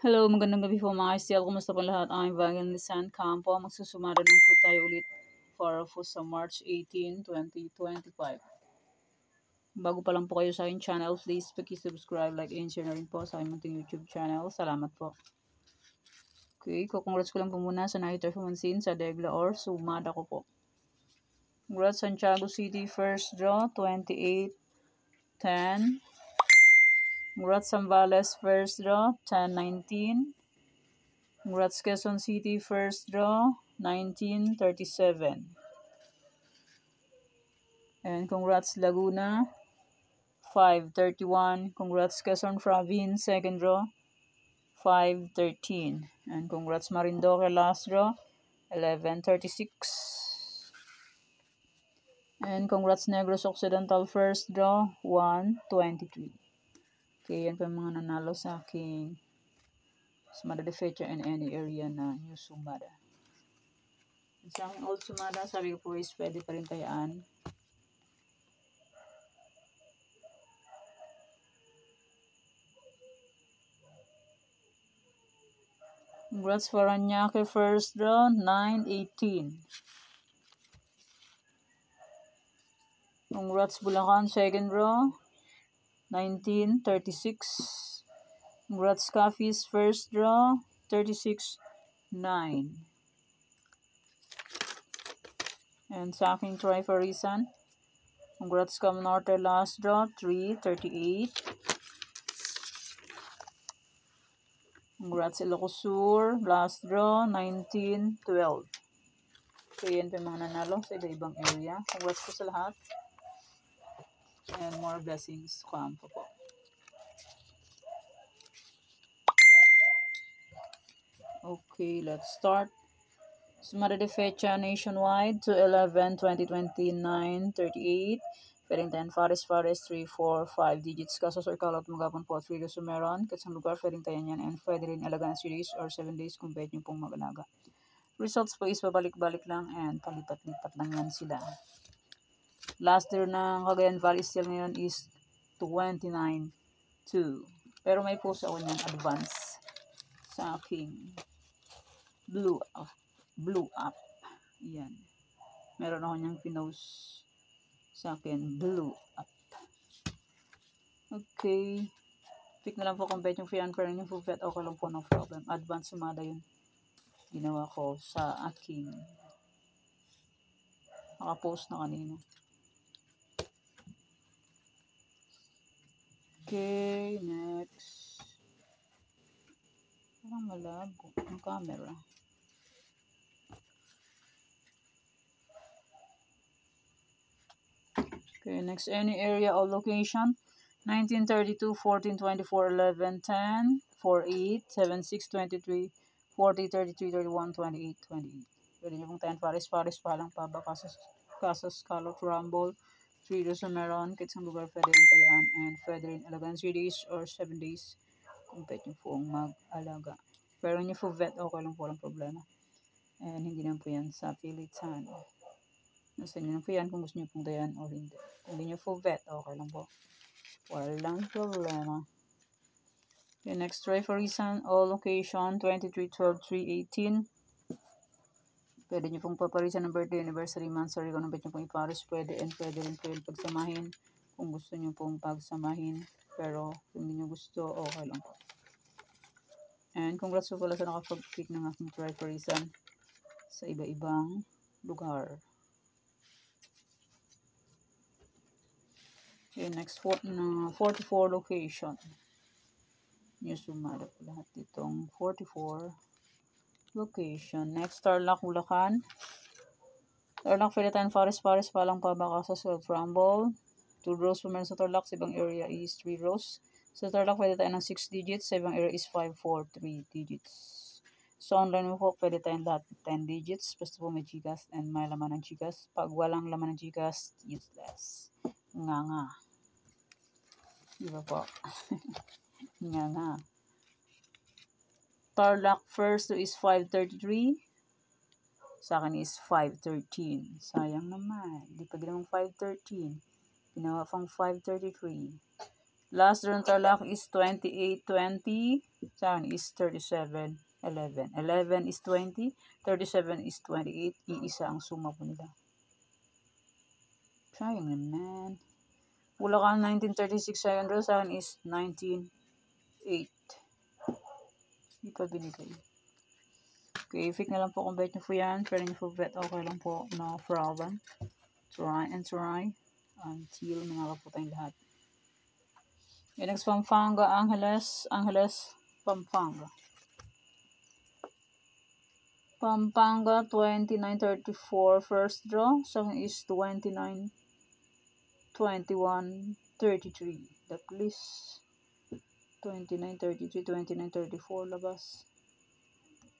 Hello, magandang gabi po mga STL. Kumusta po lahat? I'm Evangelist Campo. Magsusumada ng po tayo ulit para po sa March 18, 2025. Bago pa lang po kayo sa aking channel, please paki-subscribe, like, and share na rin po sa aking munting YouTube channel. Salamat po. Okay, congrats ko lang po muna sa nakita pumansin sa Degla or sumada ko po. Congrats Santiago City, first draw, 28-10. Congrats Zambales, first draw, 10-19. Congrats Quezon City, first draw, 1937. And congrats Laguna, 531. Congrats Quezon Province, second draw, 513. And congrats Marindoque, last draw, 1136. And congrats Negros Occidental, first draw, 123. Okay, yan pa mga nanalo sa aking sumada de feature in any area na new sumada. Sa aking old sumada, sabi ko po is pwede pa rin tayaan. Congrats Paranaque, first draw, 918. Congrats Bulacan, second draw, 1936. Congrats Cafis, first draw, 36-9. And sa aking Trifarisan, congrats Cam Norte, last draw, 338. Congrats Ilocos Sur, last draw, 1912. So yan pa yung mga nanalo sa iba-ibang area. Congrats po sa lahat. And more blessings to come po. Okay, let's start. Sumada de fecha nationwide to 11-20-29-38. Pwedeng 10 Fares 3, 4, 5 digits. Kasos or kalot magapon po at Frida Sumeron. Katsang lugar pwedeng tayan yan. And pwede rin alagaan 3 days or 7 days kung pwede nyo pong mag-alaga. Results po is babalik-balik lang and palipat-lipat lang yan sila. Last year ng Cagayan Valley still ngayon is 29-2. Pero may post ako niyang advance sa aking blue up. Yan. Meron ako niyang pinost sa akin, blue up. Okay. Pick na lang po kung bet yung free and fair yung full bet. Okay lang po, no problem. Advance sumada yun. Ginawa ko sa aking nakapost na kanina. Okay, next. Parang malabo ang camera. Okay, next, any area or location. 1932, 14, 24, 11, 10, 4, 8, 7, 6, 23, 40, 33, 31, 28, 28. Pwede nyo pong 10 Paris pa lang pa ba Casas Calot Rumble, 3 days meron, kitsang lugar pwede yung tayaan, and pwede rin alagaan 3 days or 7 days kung pwede nyo pong mag-alaga. Pero nyo po vet, okay lang po, walang problema. And hindi naman po yan sa pilitan. Nasa inyo lang po yan kung gusto nyo pong dayan o hindi. Kung hindi nyo full vet, okay lang po. Walang problema. Okay, next try for reason, all location, 23-12-3-18. Pwede nyo pong paparisan ng birthday, anniversary, month, sorry, kung nabit nyo pong iparis, pwede, and pwede rin po yung pagsamahin kung gusto nyo pong pagsamahin. Pero kung hindi nyo gusto, okay lang po. And congrats po pala sa nakapag-pick ng aking try for reason sa iba-ibang lugar. Okay, next 44 location. New sumada po lahat ditong 44 location. Next, Tarlac, Bulacan. Tarlac, Philippine Forest pa lang pa baka sa South Rumble. 2 rows po meron sa Tarlac. Sa ibang area is 3 rows. Sa Tarlac, pwede tayo ng 6 digits. Sa ibang area is 5, 4, 3 digits. So, online mo po, pwede tayong lahat 10 digits. Basta po may Gcash and may laman ng Gcash. Pag walang laman ng Gcash, useless. Nga. Diba po? Nga. Tarlac first is 533. Sa akin is 513. Sayang naman. Di pa ginawang 513. Ginawa pang 533. Last draw ng Tarlac is 28-20. Sa akin is 37-11. 11 is 20. 37 is 28. Iisa ang suma po nila. Sayang naman. Bulacan 1936 second draw. Sa akin is 19-8. Hindi pa binigay. Okay, fake na lang po kung bet nyo po yan. Pwede nyo po bet. Okay lang po. No problem. Try and try. Until manalo po tayong lahat. Okay, next, Pampanga, Angeles, Pampanga. Pampanga, 29-34 first draw. Second is 29-21-33. The please. 29-33, 29-34 labas.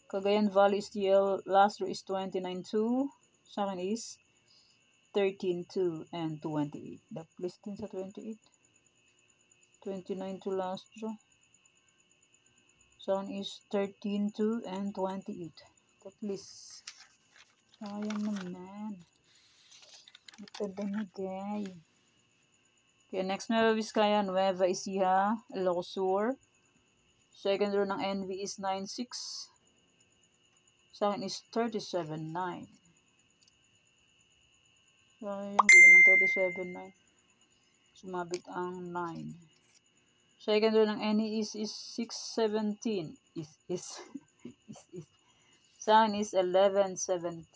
Cagayan Valley STL, last draw is 29-2. Second is 13-2 and 28. The please din sa 28. 29 to last draw. Second is 13-2 and 28. The please. Sayang naman. Ito binigay. Okay, next Nueva Vizcaya, Nueva Ecija, Ilocos Sur. Second row ng NV is 9-6. Second is 37-9. Sayang, hindi ng 37-9. Sumabit ang 9. Second row ng NE is 6-17. Is. Second is 11-17.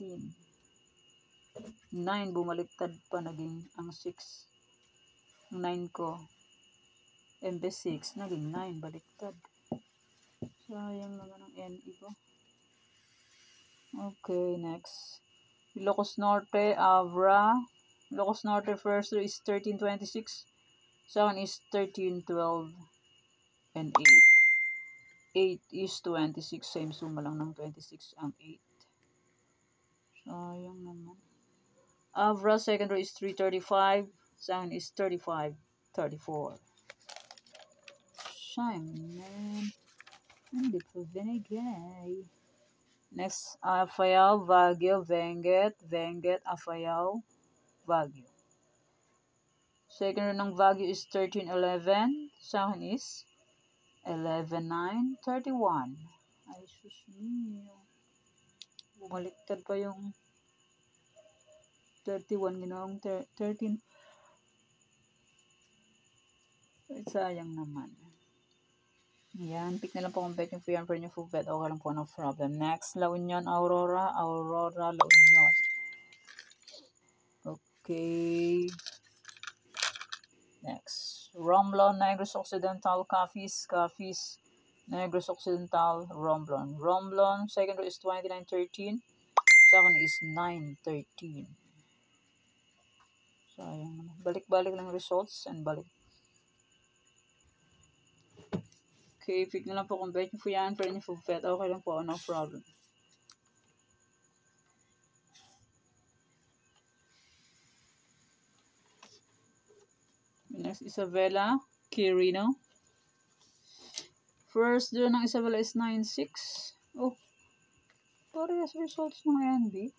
9 bumaliktad pa, naging ang 6. 9 ko. MB 6 naging 9 baliktad. Sayang naman ang NE ko. Okay, next. Ilocos Norte, Avra. Ilocos Norte first row is 13-26. Second is 13-12 and 8. 8 is 26. Same suma lang ng 26 ang 8. Sayang naman. Avra second row is 3-35. Second is 35-34. Sayang naman. Hindi po binigay. Next, Afayao, Baguio, Benguet, Afayao, Baguio. Second row ng Baguio is 13-11. Second is 11-9, 31. Ay, sus niyo. Bumaliktad pa yung 31, ginawang 13. Ay, sayang naman. Yan, pick na lang po kung bet nyo po yan. For nyo full bet, okay lang po, no problem. Next, La Union, Aurora, La Union. Okay. Next, Romblon, Negros Occidental, Cafis, Negros Occidental, Romblon, second row is 29-13. Second is 9-13. Sayang naman. Balik-balik lang results and balik. Okay, pick na lang po kung bet nyo po yan. Pwede nyo po bet. Okay lang po, no problem. Next, Isabela, Quirino. First draw ng Isabela is 9-6. Oh, parehas results ng NB.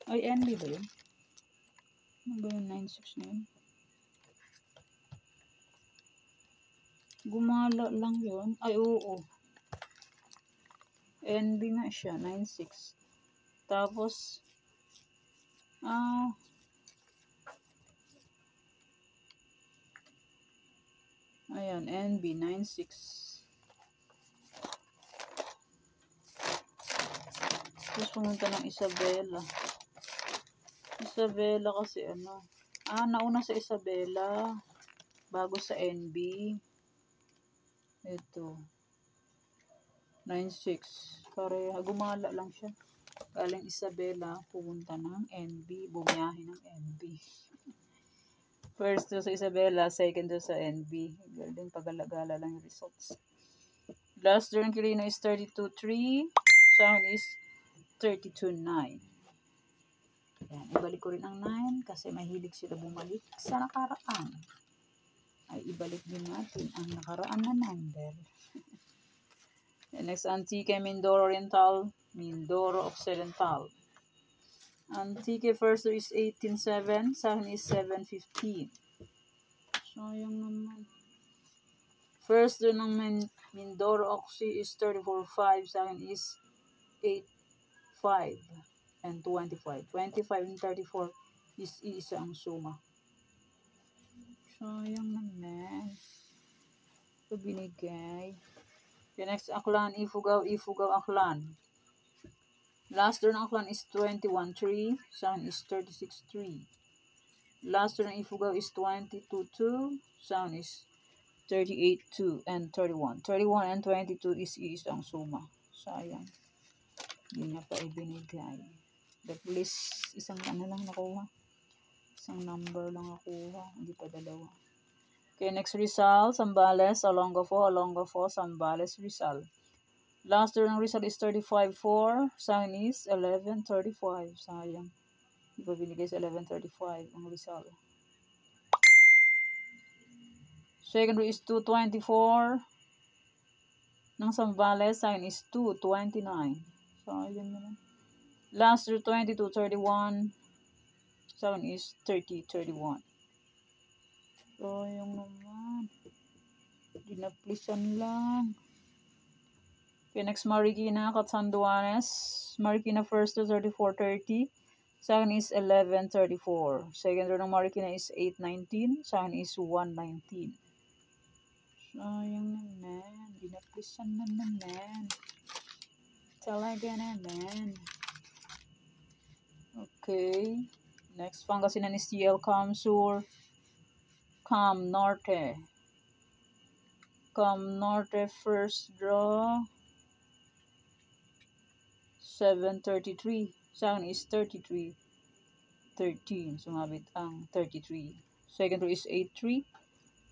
Ay, NB ba yun? Ano ba yung 9-6 na yun? Gumala lang yun. Ay, oo. NB nga siya, 9-6. Tapos, ayan, NB 9-6. Tapos pumunta ng Isabela. Isabela kasi ano. Nauna sa Isabela. Bago sa NB. Ito. 9-6. Pareha. Gumala lang siya. Galing Isabela, pumunta ng NB. Bumiyahe ng NB. First to sa Isabela, second to sa NB. Galing pagalagala lang yung results. Last draw ng Quirino is 32-3. Second is 32-9. Yan, ibalik ko rin ang 9 kasi mahilig sila bumalik sa nakaraan. Ay, ibalik din natin ang nakaraan na number. Next, Antique, Mindoro Oriental, Mindoro Occidental. Antique first is 18-7, second is 7-15. Sayang naman. First doon ng Mindoro Oxy is 34.5. Sa akin is 8.5 and 25. 25 and 34 is isa ang suma. Sayang naman. Ito binigay. The next Aklan, Ifugao, Aklan. Last door ng Aklan is 21.3. Sa akin is 36.3. Last door ng Ifugao is 22.2. Sa akin is 38.2 and 31. 31 and 22 is ang suma. Sayang. Hindi niya pa ibinigay. At least isang ano lang nakuha. Isang number lang nakuha. Hindi pa dalawa. Okay, next Rizal, Zambales, Olongapo, Zambales, Rizal. Last door ng Rizal is 35.4. Sa akin is 11.35. Sayang. Hindi pa binigay sa 11.35 ang Rizal. Second row is 224. Ng Zambales, sa akin is 229. So, yun naman. Last row 2231. Sa akin is 3031. So, yung naman. Dinaplisan lang. Okay, next Marikina, Catanduanes. Marikina first to 3430. Sa akin is 1134. Second row ng Marikina is 819. Sa akin is 119. Sayang naman. Dinaplisan naman. Talaga naman. Okay. Next, Pangasinan is TL Cam Sur. Cam Norte. Cam Norte first draw. 733. Sa akin is 33.13. Sumabit ang 33. Second row is 83.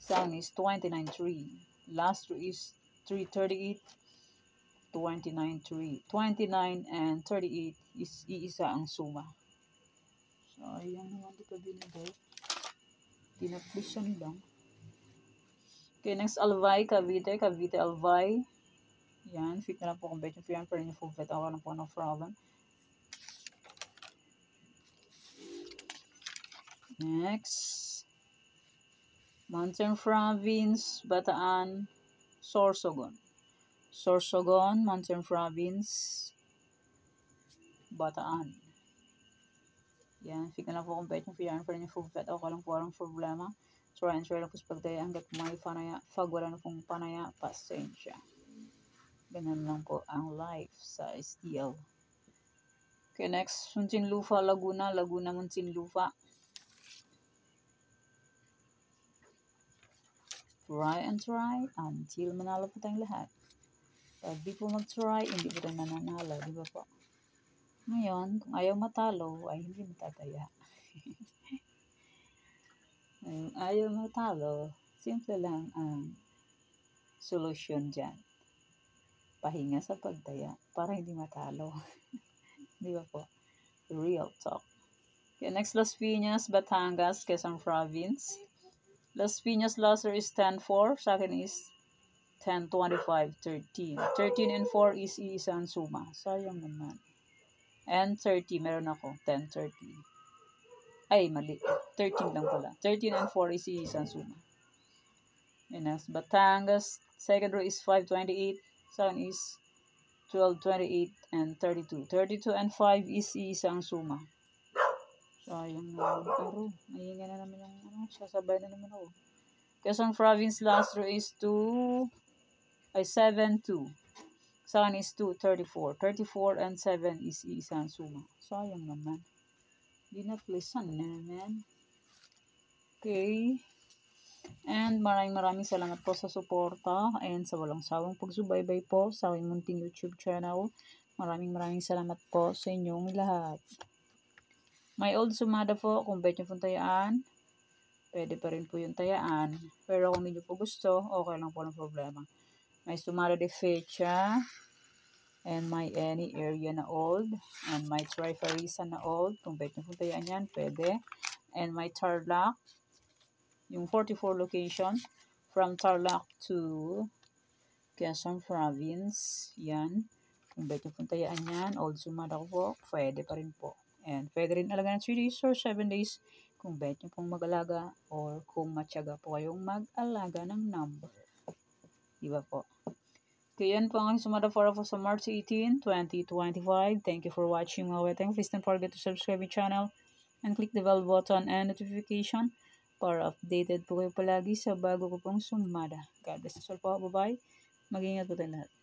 Sa akin is 29.3. Last row is 338. 29.3. 29 and 38 is iisa ang suma. So, ayan naman dito binigay. Tinaplisyan lang. Okay, next Albay, Cavite, Albay. Yan, fit na lang po kung bet yung fiyan, pero yung full bet ako lang po no problem. Next, Mountain Province, Bataan, Sorsogon. Sorsogon, Mountain Province, Bataan. Yan, fit na lang po kung bet yung fiyan, pero yung full bet ako lang po walang problema. Try and try lang po sa pagdaya hanggat may panaya. Pag wala na pong panaya, pasensya. Ganun lang po ang life sa STL. Okay, next, Muntinlupa, Laguna, Muntinlupa. Try and try until manalo po tayong lahat. Pag di po mag-try, hindi po tayo mananalo, di ba po? Ngayon, kung ayaw matalo, ay hindi matataya. Kung ayaw matalo, simple lang ang solusyon dyan. Pahinga sa pagtaya para hindi matalo. Di ba po? Real talk. Okay, next, Las Piñas, Batangas, Quezon Province. Las Piñas loser is 10-4. Sa akin is 10-25-13. 13 and 4 is isang suma. Sayang naman. And 30, meron ako. 10-30. Ay, mali. 13 lang pala. 13 and 4 is isang suma. And next, Batangas. Second row is 5-28. Sa akin is 12-28 and 32. 32 and 5 is isang suma. Sayang naman. Pero, mahinga na naman yung sasabay na naman ako. Quezon Province last row is 7-2. Sa akin is 2-34. 34 and 7 is isang suma. Sayang naman. Dinaplisan naman. Okay. And maraming salamat po sa suporta and sa walang sawang pagsubaybay po sa aking munting YouTube channel. Maraming salamat po sa inyong lahat. May old sumada po kung bet nyo pong tayaan. Pwede pa rin po yung tayaan. Pero kung hindi nyo po gusto, okay lang po ng problema. May sumada de fecha. And may any area na old. And may Trifarisan na old. Kung bet nyo pong tayaan yan, pwede. And may Tarlac. Yung 44 location. From Tarlac to Quezon Province. Yan. Kung bet nyo pong tayaan yan, old sumada ko po, pwede pa rin po. And pwede rin alaga ng 3 days or 7 days. kung bet nyo pong mag-alaga or kung matyaga po kayong mag-alaga ng number. Diba po? Okay, yan po ang sumada for sa March 18, 2025. Thank you for watching mga weteng. Please don't forget to subscribe my channel and click the bell button and notification para updated po kayo palagi sa bago ko pong sumada. God bless us all po. Bye-bye. Mag-ingat po tayo lahat.